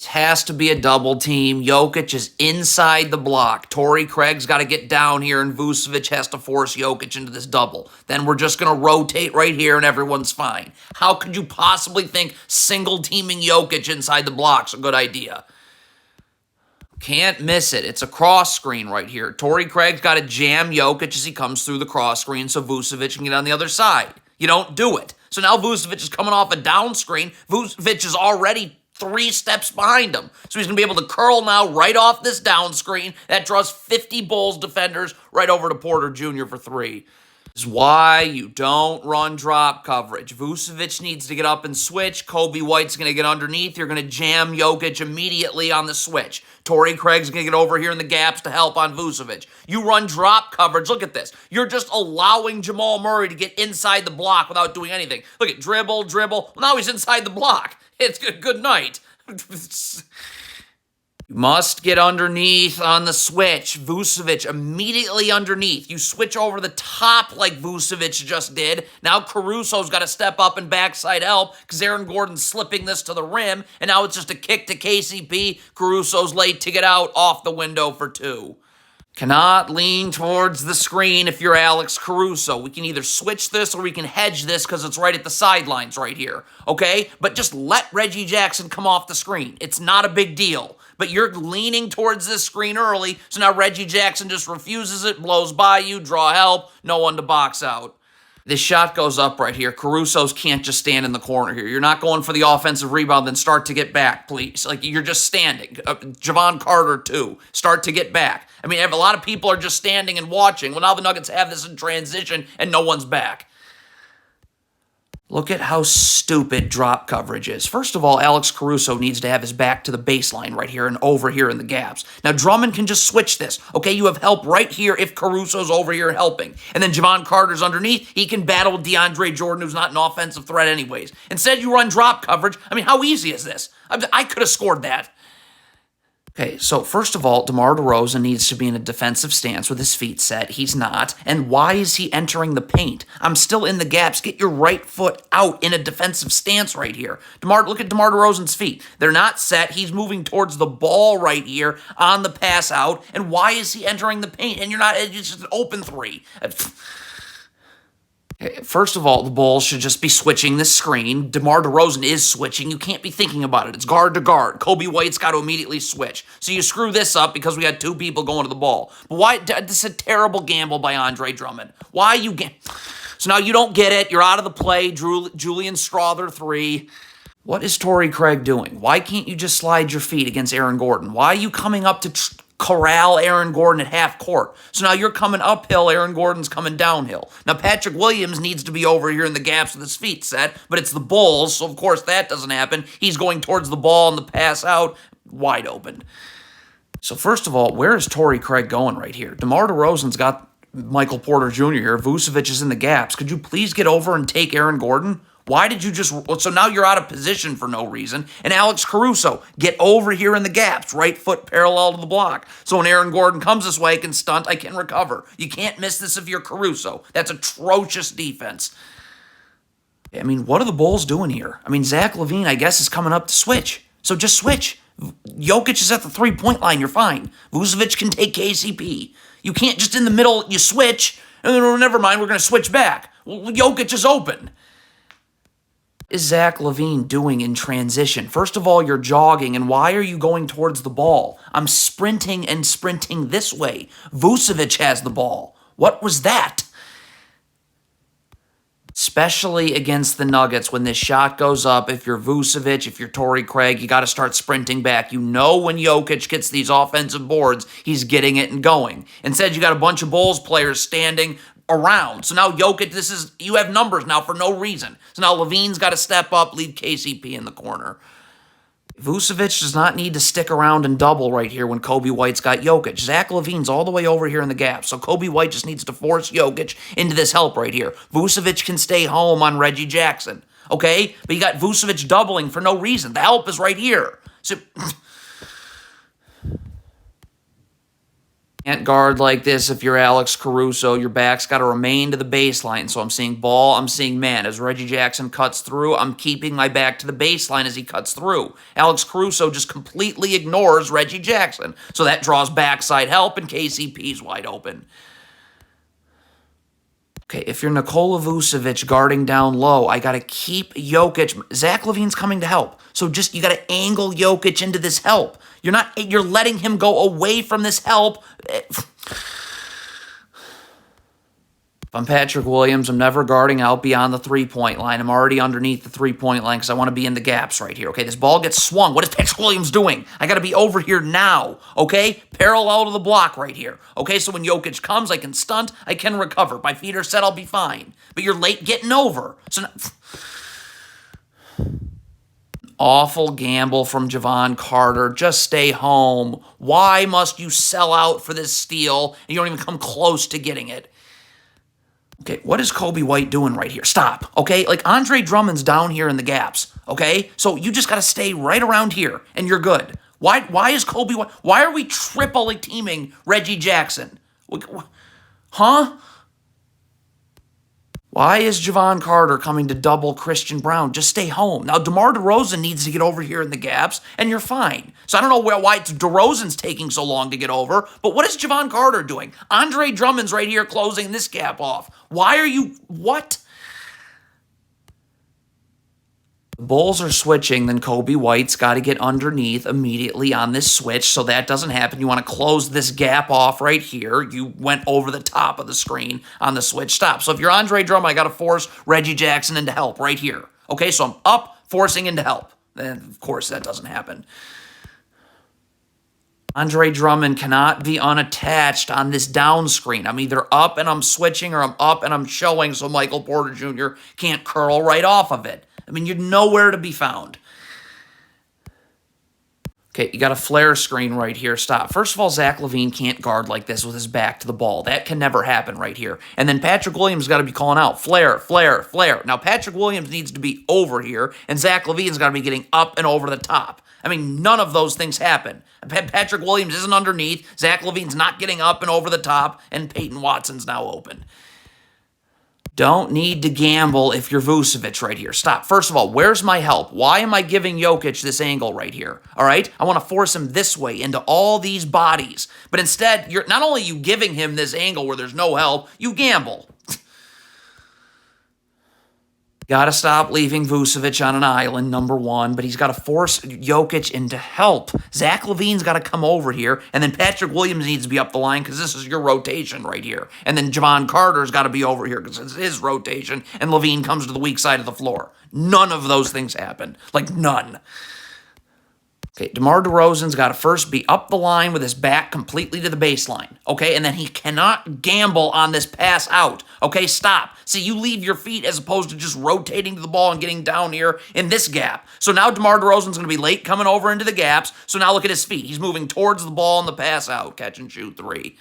has to be a double team. Jokic is inside the block. Torrey Craig's got to get down here, and Vucevic has to force Jokic into this double. Then we're just going to rotate right here, and everyone's fine. How could you possibly think single-teaming Jokic inside the block's a good idea? Can't miss it. It's a cross screen right here. Torrey Craig's got to jam Jokic as he comes through the cross screen so Vucevic can get on the other side. You don't do it. So now Vucevic is coming off a down screen. Vucevic is already 3 steps behind him. So he's going to be able to curl now right off this down screen. That draws 50 Bulls defenders right over to Porter Jr. for 3. This is why you don't run drop coverage. Vucevic needs to get up and switch. Coby White's going to get underneath. You're going to jam Jokic immediately on the switch. Torrey Craig's going to get over here in the gaps to help on Vucevic. You run drop coverage. Look at this. You're just allowing Jamal Murray to get inside the block without doing anything. Look at dribble. Well, now he's inside the block. It's good night. You must get underneath on the switch. Vucevic immediately underneath. You switch over the top like Vucevic just did. Now Caruso's got to step up and backside help because Aaron Gordon's slipping this to the rim. And now it's just a kick to KCP. Caruso's late to get out off the window for 2. Cannot lean towards the screen if you're Alex Caruso. We can either switch this or we can hedge this because it's right at the sidelines right here, okay? But just let Reggie Jackson come off the screen. It's not a big deal. But you're leaning towards this screen early, so now Reggie Jackson just refuses it, blows by you, draw help, no one to box out. This shot goes up right here. Caruso's can't just stand in the corner here. You're not going for the offensive rebound, then start to get back, please. Like, you're just standing. Javon Carter, too. Start to get back. I mean, a lot of people are just standing and watching. Well, now the Nuggets have this in transition, and no one's back. Look at how stupid drop coverage is. First of all, Alex Caruso needs to have his back to the baseline right here and over here in the gaps. Now, Drummond can just switch this. Okay, you have help right here if Caruso's over here helping. And then Javon Carter's underneath. He can battle with DeAndre Jordan, who's not an offensive threat anyways. Instead, you run drop coverage. I mean, how easy is this? I could have scored that. Okay, so first of all, DeMar DeRozan needs to be in a defensive stance with his feet set. He's not. And why is he entering the paint? I'm still in the gaps. Get your right foot out in a defensive stance right here. Look at DeMar DeRozan's feet. They're not set. He's moving towards the ball right here on the pass out. And why is he entering the paint? And it's just an open 3. First of all, the Bulls should just be switching this screen. DeMar DeRozan is switching. You can't be thinking about it. It's guard to guard. Coby White's got to immediately switch. So you screw this up because we got 2 people going to the ball. But why? This is a terrible gamble by Andre Drummond. Why you get? So now you don't get it. You're out of the play. Julian Strawther 3. What is Torrey Craig doing? Why can't you just slide your feet against Aaron Gordon? Why are you coming up to corral Aaron Gordon at half court? So now you're coming uphill, Aaron Gordon's coming downhill. Now Patrick Williams needs to be over here in the gaps with his feet set, but it's the Bulls, so of course that doesn't happen. He's going towards the ball and the pass out, wide open. So first of all, where is Torrey Craig going right here? DeMar DeRozan's got Michael Porter Jr. here. Vucevic is in the gaps. Could you please get over and take Aaron Gordon? Why did you just... So now you're out of position for no reason. And Alex Caruso, get over here in the gaps. Right foot parallel to the block. So when Aaron Gordon comes this way, I can stunt, I can recover. You can't miss this if you're Caruso. That's atrocious defense. I mean, what are the Bulls doing here? I mean, Zach LaVine, I guess, is coming up to switch. So just switch. Jokic is at the 3-point line. You're fine. Vucevic can take KCP. You can't just in the middle, you switch, and then, oh, never mind, we're going to switch back. Well, Jokic is open. Is Zach LaVine doing in transition? First of all, you're jogging, and why are you going towards the ball? I'm sprinting and sprinting this way. Vucevic has the ball. What was that? Especially against the Nuggets, when this shot goes up, if you're Vucevic, if you're Torrey Craig, you got to start sprinting back. You know when Jokic gets these offensive boards, he's getting it and going. Instead, you got a bunch of Bulls players standing around. So now Jokic, you have numbers now for no reason. So now LaVine's got to step up, leave KCP in the corner. Vucevic does not need to stick around and double right here when Coby White's got Jokic. Zach LaVine's all the way over here in the gap, so Coby White just needs to force Jokic into this help right here. Vucevic can stay home on Reggie Jackson, okay? But you got Vucevic doubling for no reason. The help is right here. So... Can't guard like this if you're Alex Caruso. Your back's got to remain to the baseline. So I'm seeing ball, I'm seeing man. As Reggie Jackson cuts through, I'm keeping my back to the baseline as he cuts through. Alex Caruso just completely ignores Reggie Jackson. So that draws backside help, and KCP's wide open. Okay, if you're Nikola Vucevic guarding down low, I got to keep Jokic. Zach LaVine's coming to help. So just, you got to angle Jokic into this help. You're letting him go away from this help. If I'm Patrick Williams, I'm never guarding out beyond the three-point line. I'm already underneath the three-point line because I want to be in the gaps right here. Okay, this ball gets swung. What is Patrick Williams doing? I got to be over here now, okay? Parallel to the block right here. Okay, so when Jokic comes, I can stunt, I can recover. My feet are set, I'll be fine. But you're late getting over. So now, awful gamble from Jevon Carter. Just stay home. Why must you sell out for this steal and you don't even come close to getting it? Okay, what is Coby White doing right here? Stop, okay? Like, Andre Drummond's down here in the gaps, okay? So you just got to stay right around here, and you're good. Why is Coby White... Why are we triple teaming Reggie Jackson? Huh? Why is Jevon Carter coming to double Christian Braun? Just stay home. Now, DeMar DeRozan needs to get over here in the gaps, and you're fine. So I don't know why DeRozan's taking so long to get over, but what is Jevon Carter doing? Andre Drummond's right here closing this gap off. Why are you... What? The Bulls are switching, then Coby White's got to get underneath immediately on this switch, so that doesn't happen. You want to close this gap off right here. You went over the top of the screen on the switch. Stop. So if you're Andre Drummond, I got to force Reggie Jackson into help right here. Okay, so I'm up, forcing into help. And of course, that doesn't happen. Andre Drummond cannot be unattached on this down screen. I'm either up and I'm switching, or I'm up and I'm showing, so Michael Porter Jr. can't curl right off of it. I mean, you're nowhere to be found. Okay, you got a flare screen right here. Stop. First of all, Zach LaVine can't guard like this with his back to the ball. That can never happen right here. And then Patrick Williams got to be calling out, flare, flare, flare. Now, Patrick Williams needs to be over here, and Zach LaVine's got to be getting up and over the top. I mean, none of those things happen. Patrick Williams isn't underneath, Zach LaVine's not getting up and over the top, and Peyton Watson's now open. Don't need to gamble if you're Vucevic right here. Stop. First of all, where's my help? Why am I giving Jokic this angle right here? All right? I want to force him this way into all these bodies. But instead, you're not only you giving him this angle where there's no help, you gamble. Got to stop leaving Vucevic on an island, number one, but he's got to force Jokic into help. Zach LaVine's got to come over here, and then Patrick Williams needs to be up the line because this is your rotation right here. And then Jevon Carter's got to be over here because it's his rotation, and LaVine comes to the weak side of the floor. None of those things happen. Like, none. Okay, DeMar DeRozan's got to first be up the line with his back completely to the baseline, okay? And then he cannot gamble on this pass out, okay? Stop. See, you leave your feet as opposed to just rotating to the ball and getting down here in this gap. So now DeMar DeRozan's going to be late coming over into the gaps, so now look at his feet. He's moving towards the ball and the pass out, catch and shoot three.